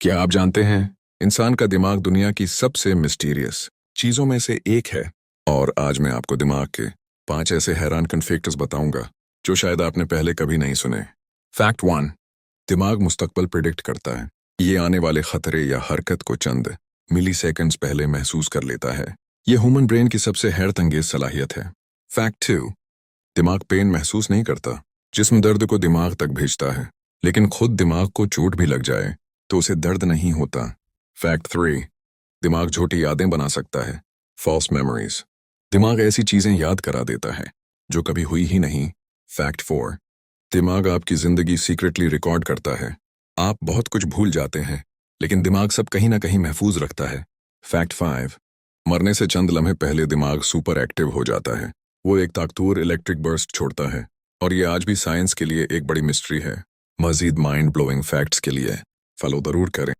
क्या आप जानते हैं इंसान का दिमाग दुनिया की सबसे मिस्टीरियस चीजों में से एक है। और आज मैं आपको दिमाग के 5 ऐसे हैरान कन फैक्ट्स बताऊंगा जो शायद आपने पहले कभी नहीं सुने। फैक्ट 1, दिमाग मुस्तकबिल प्रिडिक्ट करता है। ये आने वाले खतरे या हरकत को चंद मिली सेकेंड्स पहले महसूस कर लेता है। ये ह्यूमन ब्रेन की सबसे हैरत अंगेज सलाहियत है। फैक्ट 2, दिमाग पेन महसूस नहीं करता। जिस्म दर्द को दिमाग तक भेजता है, लेकिन खुद दिमाग को चोट भी लग जाए तो उसे दर्द नहीं होता। फैक्ट 3, दिमाग झूठी यादें बना सकता है। फॉल्स मेमोरीज, दिमाग ऐसी चीजें याद करा देता है जो कभी हुई ही नहीं। फैक्ट 4, दिमाग आपकी जिंदगी सीक्रेटली रिकॉर्ड करता है। आप बहुत कुछ भूल जाते हैं, लेकिन दिमाग सब कहीं ना कहीं महफूज रखता है। फैक्ट 5, मरने से चंद लम्हे पहले दिमाग सुपर एक्टिव हो जाता है। वो एक ताकतवर इलेक्ट्रिक बर्स्ट छोड़ता है, और ये आज भी साइंस के लिए एक बड़ी मिस्ट्री है। मजीद माइंड ब्लोइंग फैक्ट्स के लिए फॉलो जरूर करें।